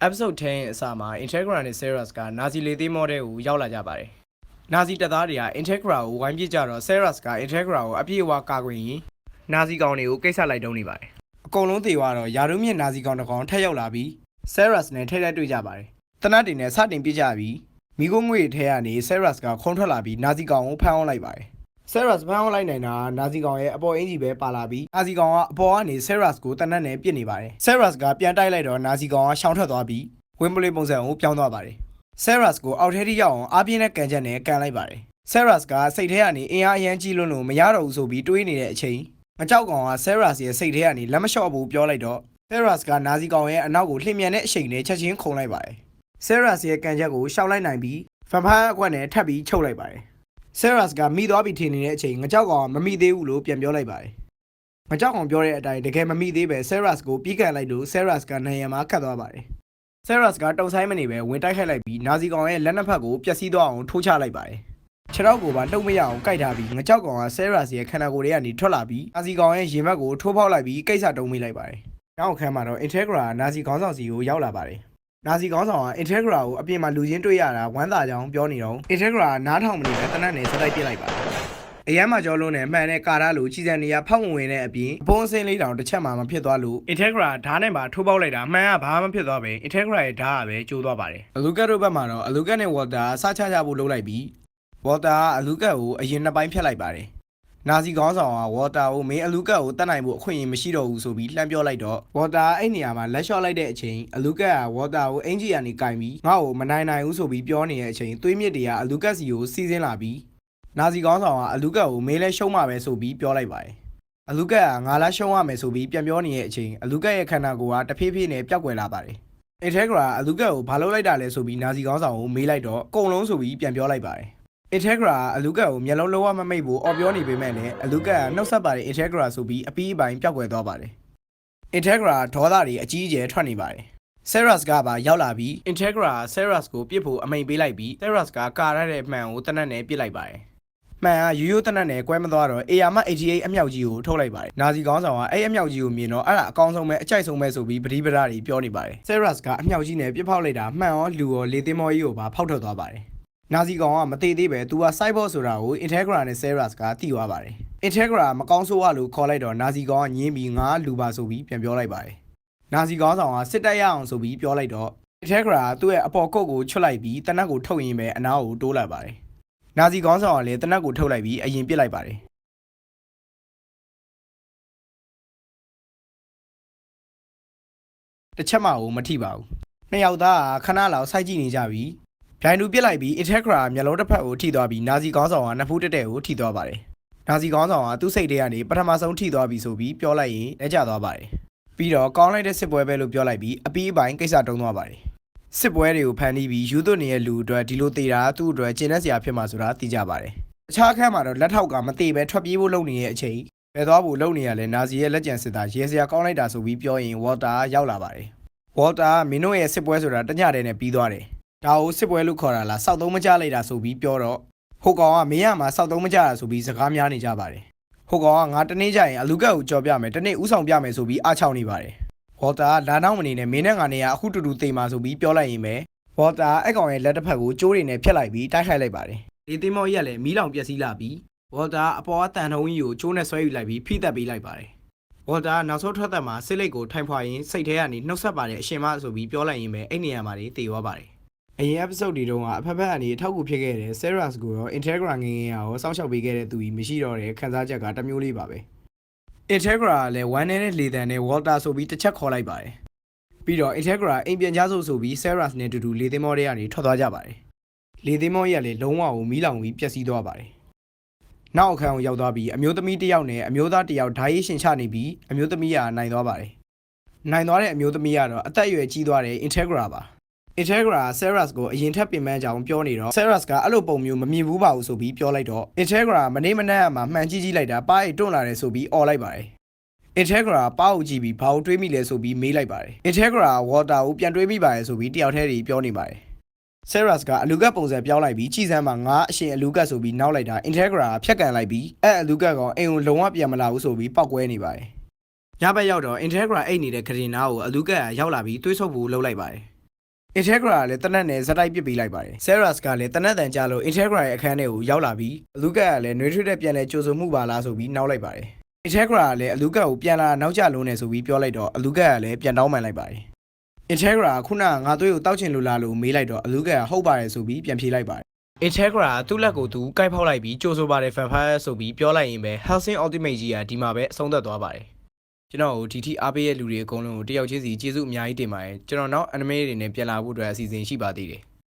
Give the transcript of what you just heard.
episode 10အစမှာ Integra နဲ့ Seras က Nazi လေသေးမောတဲ့ကိုရောက်လာကြပါတယ်။ Nazi တပ်သားတွေက Integra ကိုဝိုင်းပစ်ကြတော့ Seras က Integra ကိုအပြည့်အဝကာကွယ်ရင် Nazi ကောင်တွေကိုကိစ္စလိုက်တုံးနေပါတယ်။အကုန်လုံးသေသွားတော့ယာရုမြင့် Nazi ကောင်တစ်ကောင်ထက်ရောက်လာပြီး Seras နဲ့ထိတ်တိုက်တွေ့ကြပါတယ်။တနတ်တွေနဲ့စတင်ပြစ်ကြပြီးမိခိုးငွေထဲကနေ Seras ကခုံထွက်လာပြီး Nazi ကောင်ကိုဖမ်းအောင်လိုက်ပါတယ်။ Seras ဖမ်းအောင်လိုက်နိုင်တာ Nazi ကောင်ရဲ့အပေါ်အင်ကြီးပဲပါလာပြီး Nazi ကောင်ကအပေါ်ကနေ Seras ကိုတနတ်နဲ့ပြစ်နေပါတယ်။ Seras ကပြန်တိုက်လိုက်တော့ Nazi ကောင်ကရှောင်ထွက်သွားပြီးဝင်းပလေးပုံစံကိုပြောင်းသွားပါတယ်။ Seras ကိုအောက်ထဲထိရောက်အောင်အားပြင်းတဲ့ကန်ချက်နဲ့ကန်လိုက်ပါတယ်။ Seras ကစိတ်ထဲကနေအင်အားအရန်ကြီးလွန်းလို့မရတော့ဘူးဆိုပြီးတွေးနေတဲ့အချိန်ငကြောက်ကောင်က Seras ရဲ့စိတ်ထဲကနေလက်မလျှော့ဘူးပြောလိုက်တော့ Seras က Nazi ကောင်ရဲ့အနောက်ကိုလှည့်မြန်တဲ့အချိန်နဲ့ချက်ချင်းခုန်လိုက်ပါတယ်။ Seras ရဲ့ကန်ချက်ကိုရှောင်လိုက်နိုင်ပြီးဖန်ဖန်းအကွက်နဲ့ထပ်ပြီးချုပ်လိုက်ပါတယ်။ Seras ကမိသွားပြီထင်နေတဲ့အချိန်ငကြောက်ကောင်ကမမိသေးဘူးလို့ပြန်ပြောလိုက်ပါတယ်။ငကြောက်ကောင်ပြောတဲ့အတိုင်းတကယ်မမိသေးပဲ Seras ကိုပြေးကန်လိုက်လို့ Seras ကနိုင်ရန်မှာခတ်သွားပါတယ်။ Seras ကတုံဆိုင်မနေပဲဝင်တိုက်ခိုက်လိုက်ပြီး Nazi ကောင်ရဲ့လက်နှစ်ဖက်ကိုပျက်စီးသွားအောင်ထိုးချလိုက်ပါတယ်။ခြေထောက်ကိုပါလှုပ်မရအောင်ကိုက်ထားပြီးငကြောက်ကောင်က Seras ရဲ့ခန္ဓာကိုယ်ထဲကနေထွက်လာပြီး Nazi ကောင်ရဲ့ရင်ဘတ်ကိုထိုးဖောက်လိုက်ပြီးကိစ္စတုံးမိလိုက်ပါတယ်။နောက်အခန်းမှာတော့ Integra Nazi ခေါင်းဆောင်စီကိုရောက်လာပါတယ်။ Nazi ခေါင်းဆောင်က Integra ကိုအပြင်မှာလူချင်းတွေ့ရတာဝမ်းသာကြောင်းပြောနေတော့ Integra နားထောင်မနေပဲတနတ်နဲ့စတိုက်ပြစ်လိုက်ပါတယ်။အရမ်းမှာကြောလုံးနဲ့မှန်တဲ့ကာရလိုကြီးစံနေရဖောက်ဝင်တဲ့အပြင်အပုံးအစင်းလေးတောင်တစ်ချက်မှမဖြစ်သွားလို့ Integra ဓာတ်နဲ့ပါထိုးပေါက်လိုက်တာမှန်ကဘာမှမဖြစ်သွားပဲ Integra ရဲ့ဓာတ်ကပဲကျိုးသွားပါတယ်။အလူကတ်တို့ဘက်မှာတော့အလူကတ်နဲ့ Walter စချကြဖို့လုပ်လိုက်ပြီး Walter ကအလူကတ်ကိုအရင်နှစ်ပိုင်းဖြတ်လိုက်ပါတယ်။ Nazi ခေါင်းဆောင်က Walter ကိုမင်းအလူကတ်ကိုတတ်နိုင်ဖို့အခွင့်အရေးမရှိတော့ဘူးဆိုပြီးလှမ်းပြောလိုက်တော့ Walter အဲ့နေရာမှာလက်လျှော့လိုက်တဲ့အချိန်အလူကတ်က Walter ကိုအင်ဂျီကနေကင်ပြီးငါ့ကိုမနိုင်နိုင်ဘူးဆိုပြီးပြောနေတဲ့အချိန်သွေးမြစ်တွေကအလူကတ်စီကိုစီးဆင်းလာပြီးNazi ခေါင်းဆောင်ကအလူကတ်ကိုမင်းလဲရှုံးမှာပဲဆိုပြီးပြောလိုက်ပါတယ်။အလူကတ်ကငါလားရှုံးရမယ်ဆိုပြီးပြန်ပြောနေတဲ့အချိန်အလူကတ်ရဲ့ခန္ဓာကိုယ်ကတဖြည်းဖြည်းနဲ့ပျောက်ကွယ်လာပါတယ်။ Integra အလူကတ်ကိုဘာလုပ်လိုက်တာလဲဆိုပြီး Nazi ခေါင်းဆောင်ကိုမေးလိုက်တော့အကုန်လုံးဆိုပြီးပြန်ပြောလိုက်ပါတယ်။ Integra အလူကတ်ကိုမျက်လုံးလုံးဝမမိတ်ဘူးအော်ပြောနေပေမဲ့လည်းအလူကတ်ကနှုတ်ဆက်ပါတယ် Integra ဆိုပြီးအပီးအပိုင်းပျောက်ကွယ်သွားပါတယ်။ Integra ဒေါသတွေအကြီးအကျယ်ထွက်နေပါတယ်။ Seras ကပါရောက်လာပြီး Integra Seras ကိုပြစ်ဖို့အမိန်ပေးလိုက်ပြီး Seras ကကာရတဲ့မှန်ကိုတနတ်နဲ့ပြစ်လိုက်ပါတယ်။မှန်ကရိုးရိုးတနတ်နဲ့ကွဲမသွားတော့ AR-88 အမြောက်ကြီးကိုထုတ်လိုက်ပါတယ်။ Nazi ခေါင်းဆောင်ကအဲ့အမြောက်ကြီးကိုမြင်တော့အဲ့ဒါအကောင်းဆုံးပဲအကြိုက်ဆုံးပဲဆိုပြီးပတိပဒါတွေပြောနေပါတယ်။ Seras ကအမြောက်ကြီးနဲ့ပြစ်ဖောက်လိုက်တာမှန်ရောလူရောလေသိမ်းမောကြီးကိုပါဖောက်ထွက်သွားပါတယ်။ Nazi ကောင်ကမသေးသေးပဲ तू က Cyborg ဆိုတာကို Integra နဲ့ Seras ကသိသွားပါတယ်။ Integra မကောင်းဆိုးရလို့ခေါ်လိုက်တော့ Nazi ကောင်ကညင်းပြီးငါကလူပါဆိုပြီးပြန်ပြောလိုက်ပါတယ်။ Nazi ခေါင်းဆောင်ကစစ်တပ်ရအောင်ဆိုပြီးပြောလိုက်တော့ Integra ကသူ့ရဲ့အပေါ်ကုတ်ကိုချွတ်လိုက်ပြီးတနတ်ကိုထုတ်ရင်းပဲအနားကိုတိုးလာပါတယ်။ Nazi ခေါင်းဆောင်ကလည်းတနတ်ကိုထုတ်လိုက်ပြီးအရင်ပစ်လိုက်ပါတယ်။တစ်ချက်မှမထိပါဘူး။နှစ်ယောက်သားကခဏလောက်စိုက်ကြည့်နေကြပြီးဗျိုင်လူပစ်လိုက်ပြီး Integra မျက်လုံးတစ်ဖက်ကိုထိသွားပြီး Nazi ခေါင်းဆောင်ကနှစ်ဖူးတက်တဲ့ကိုထိသွားပါတယ်။ Nazi ခေါင်းဆောင်ကသူ့စိတ်ထဲကနေပထမဆုံးထိသွားပြီဆိုပြီးပြောလိုက်ရင်လက်ကျသွားပါတယ်။ပြီးတော့ကောင်းလိုက်တဲ့စစ်ပွဲပဲလို့ပြောလိုက်ပြီးအပီးအပိုင်းကိစ္စတုံးသွားပါတယ်။စစ်ပွဲတွေကိုဖန်တီးပြီးယူသွနေတဲ့လူအတွက်ဒီလိုသေးတာသူ့အတွက်ကျင်းတဲ့စရာဖြစ်မှာဆိုတာသိကြပါတယ်။အခြားအခန်းမှာတော့လက်ထောက်ကမသေးပဲထွက်ပြေးဖို့လုပ်နေတဲ့အချိန်ဘယ်သွားဖို့လုပ်နေရလဲ Nazi ရဲ့လက်ကျန်စစ်သားရဲစရာကောင်းလိုက်တာဆိုပြီးပြောရင် Walter ရောက်လာပါတယ်။ Walter မင်းတို့ရဲ့စစ်ပွဲဆိုတာတညတည်းနဲ့ပြီးသွားတယ်။ဒါကိုစစ်ပွဲလို့ခေါ်တာလားစောက်သုံးမကြလိုက်တာဆိုပြီးပြောတော့ဟိုကောင်ကမင်းရမှာစောက်သုံးမကြတာဆိုပြီးစကားများနေကြပါတယ်။ဟိုကောင်ကငါတနေ့ကျရင်အလူကတ်ကိုကြော်ပြမယ်တနေ့ဥဆောင်ပြမယ်ဆိုပြီးအားချောင်းနေပါတယ်။ Walter လာနောက်မနေနဲ့မင်းနဲ့ငါနဲ့ကအခုတူတူသေမှာဆိုပြီးပြောလိုက်ရင်ပဲ Walter အဲ့ကောင်ရဲ့လက်တစ်ဖက်ကိုကျိုးတွေနဲ့ဖျက်လိုက်ပြီးတိုက်ခိုက်လိုက်ပါတယ်။လေသိမ်းမောကြီးကလည်းမီးလောင်ပျက်စီးလာပြီး Walter အပေါ်ကတန်ထုံးကြီးကိုကျိုးနဲ့ဆွဲယူလိုက်ပြီးဖိသက်ပေးလိုက်ပါတယ်။ Walter နောက်ဆုံးထွက်သက်မှာစစ်လိတ်ကိုထိုင်ဖွာရင်းစိတ်ထဲကနေနှုတ်ဆက်ပါတယ်အရှင်မဆိုပြီးပြောလိုက်ရင်ပဲအဲ့နေရာမှာတည်သွားပါတယ်။အရင် episode တွေတုန်းကအဖက်ဖက်အနေအထောက်အကူဖြစ်ခဲ့တဲ့ Seras ကိုရော Integra ငငယ်ရောစောင့်ရှောက်ပေးခဲ့တဲ့သူကြီးမရှိတော့တဲ့ခန်းစားချက်ကတစ်မျိုးလေးပါပဲ။ Integra ကလည်းဝမ်းနေတဲ့လေတံနဲ့ Walter ဆိုပြီးတစ်ချက်ခေါ်လိုက်ပါတယ်။ပြီးတော့ Integra အိမ်ပြန်ကြစို့ဆိုပြီး Seras နဲ့တူတူလေသိမ်းမောတွေကနေထွက်သွားကြပါတယ်။လေသိမ်းမောကြီးကလည်းလုံးဝကိုမီးလောင်ပြီးပျက်စီးသွားပါတယ်။နောက်အခန်းကိုရောက်သွားပြီးအမျိုးသမီးတစ်ယောက်နဲ့အမျိုးသားတစ်ယောက်ဓာရေးရှင်ချနေပြီးအမျိုးသမီးကနိုင်သွားပါတယ်။နိုင်သွားတဲ့အမျိုးသမီးကတော့အသက်အရွယ်ကြီးသွားတဲ့ Integra ပါ။ Integra Seras ကိုအရင်ထက်ပင်ပန်းကြောင်ပြောနေတော့ Seras ကအဲ့လိုပုံမျိုးမမြင်ဘူးပါဘူးဆိုပြီးပြောလိုက်တော့ Integra မနေမနှက်အမှမှန်ကြည့်လိုက်တာပါးအိတ်တွန့်လာတယ်ဆိုပြီးអော်လိုက်ပါတယ်။ Integra ပါးကိုကြည့်ပြီးဘာကိုတွေးမိလဲဆိုပြီးမေးလိုက်ပါတယ်။ Integra Walter ကိုပြန်တွေးမိပါတယ်ဆိုပြီးတယောက်တည်းတွေပြောနေပါတယ်။ Seras ကအလူကတ်ပုံစံပြောင်းလိုက်ပြီးကြည်စမ်းမှာငါအရှင်အလူကတ်ဆိုပြီးနောက်လိုက်တာ Integra ဖြတ်ကန်လိုက်ပြီးအဲ့အလူကတ်ကောင်အိမ်ကိုလုံးဝပြန်မလာဘူးဆိုပြီးပောက်ကွဲနေပါတယ်။ညဘက်ရောက်တော့ Integra အိတ်နေတဲ့ခရင်နားကိုအလူကတ်ကရောက်လာပြီးတွေးဆုပ်ဖို့လှုပ်လိုက်ပါတယ် Integra ကလည်းတနက်နဲ့ဇက်တိုက်ပစ်ပေးလိုက်ပါတယ် Seras ကလည်းတနက်တန်ကြလို့ Integra ရဲ့အခန်းထဲကိုရောက်လာပြီးအလူကတ်ကလည်းနှွေးထွေးတဲ့ပြန်လဲကြိုဆိုမှုပါလားဆိုပြီးနောက်လိုက်ပါတယ် Integra ကလည်းအလူကတ်ကိုပြန်လာနောက်ကျလုံးနေဆိုပြီးပြောလိုက်တော့အလူကတ်ကလည်းပြန်တောင်းပန်လိုက်ပါတယ် Integra ကခုနကငါသွေးကိုတောက်ချင်လို့လားလို့မေးလိုက်တော့အလူကတ်ကဟုတ်ပါတယ်ဆိုပြီးပြန်ဖြေလိုက်ပါတယ် Integra ကသူ့လက်ကိုသူကိုက်ဖောက်လိုက်ပြီးကြိုဆိုပါတယ် Vampire ဆိုပြီးပြောလိုက်ရင်ပဲ Hellsing Ultimate ကြီးကဒီမှာပဲအဆုံးသတ်သွားပါတယ်ကျွန်တော်တို့ဒီထိအားပေးရဲ့လူတွေအကုန်လုံးကိုတယောက်ချင်းစီကျေးဇူးအများကြီးတင်ပါတယ်ကျွန်တော်နောက် anime တွေနဲ့ပြန်လာဖို့အတွက်အစီအစဉ်ရှိပါသေးတယ်